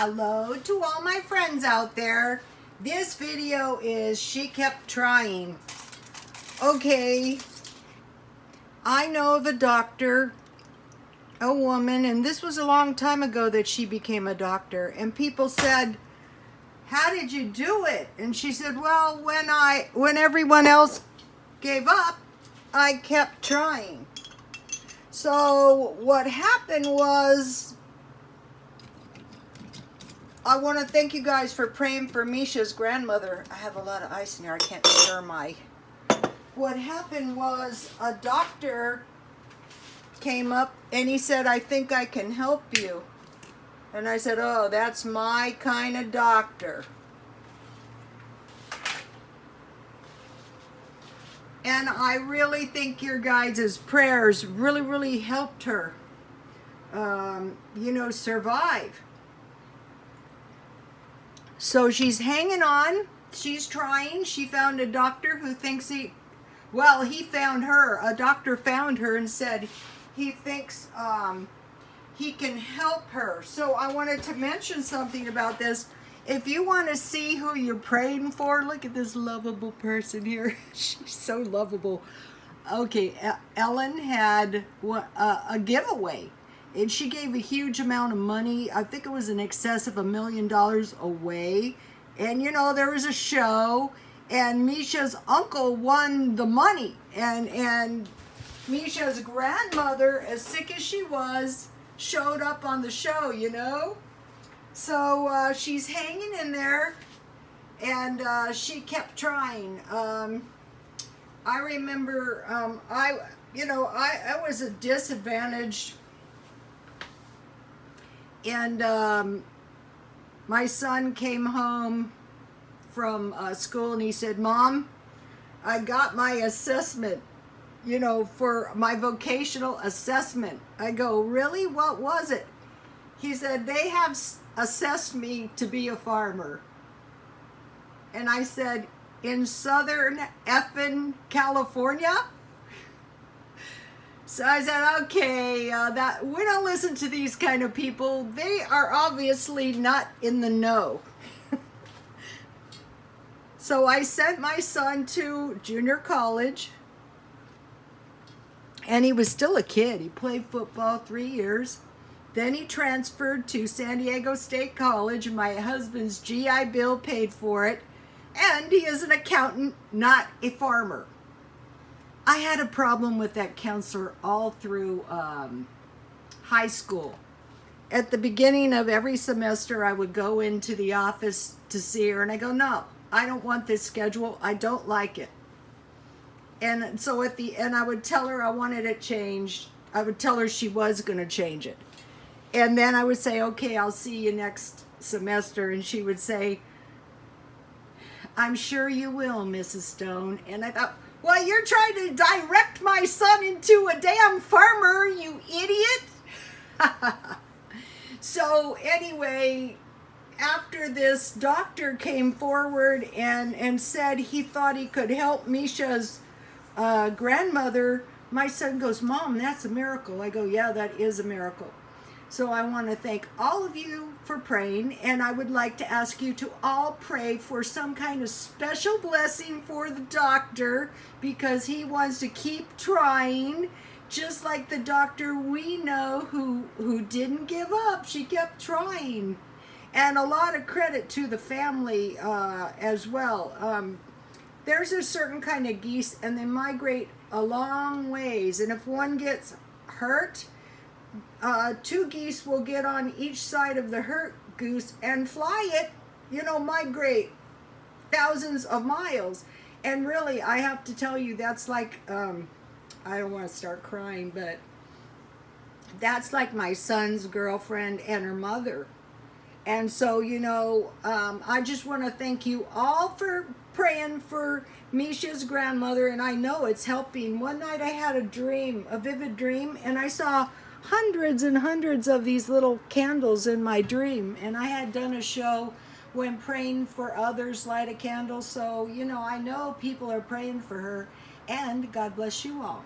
Hello to all my friends out there. This video is She Kept Trying. Okay, I know the doctor, a woman, and this was a long time ago that she became a doctor, and people said, how did you do it? And she said, well, when everyone else gave up, I kept trying. So what happened was, I want to thank you guys for praying for Misha's grandmother. I have a lot of ice in here. I can't stir my... What happened was a doctor came up and he said, I think I can help you. And I said, oh, that's my kind of doctor. And I really think your guys' prayers really helped her, survive. So she's hanging on. She's trying. She found a doctor who thinks he found her. A doctor found her and said he thinks he can help her. So I wanted to mention something about this. If you want to see who you're praying for, look at this lovable person here. She's so lovable. Okay, Ellen had a giveaway. And she gave a huge amount of money. I think it was in excess of $1 million away. And there was a show, and Misha's uncle won the money. And Misha's grandmother, as sick as she was, showed up on the show, So she's hanging in there, and she kept trying. I remember, I was a disadvantaged. And my son came home from school and he said, Mom, I got my assessment, for my vocational assessment. I go, really? What was it? He said, they have assessed me to be a farmer. And I said, in Southern effing California? So I said, okay, we don't listen to these kind of people. They are obviously not in the know. So I sent my son to junior college. And he was still a kid. He played football 3 years. Then he transferred to San Diego State College. And my husband's GI Bill paid for it. And he is an accountant, not a farmer. I had a problem with that counselor all through high school. At the beginning of every semester, I would go into the office to see her, and I go, no, I don't want this schedule. I don't like it. And so at the end, I would tell her I wanted it changed. I would tell her she was going to change it. And then I would say, okay, I'll see you next semester. And she would say, I'm sure you will, Mrs. Stone. And I thought, well, you're trying to direct my son into a damn farmer, you idiot. So anyway, after this doctor came forward and said he thought he could help Misha's grandmother, my son goes, Mom, that's a miracle. I go, yeah, that is a miracle. So I want to thank all of you for praying, and I would like to ask you to all pray for some kind of special blessing for the doctor, because he wants to keep trying, just like the doctor we know who didn't give up. She kept trying. And a lot of credit to the family as well. There's a certain kind of geese, and they migrate a long ways, and if one gets hurt, 2 geese will get on each side of the hurt goose and fly it, migrate thousands of miles. And really, I have to tell you, that's like, I don't want to start crying, but that's like my son's girlfriend and her mother. And so, I just want to thank you all for praying for Misha's grandmother, and I know it's helping. One night I had a vivid dream, and I saw hundreds and hundreds of these little candles in my dream, and I had done a show when praying for others light a candle. So I know people are praying for her, and God bless you all.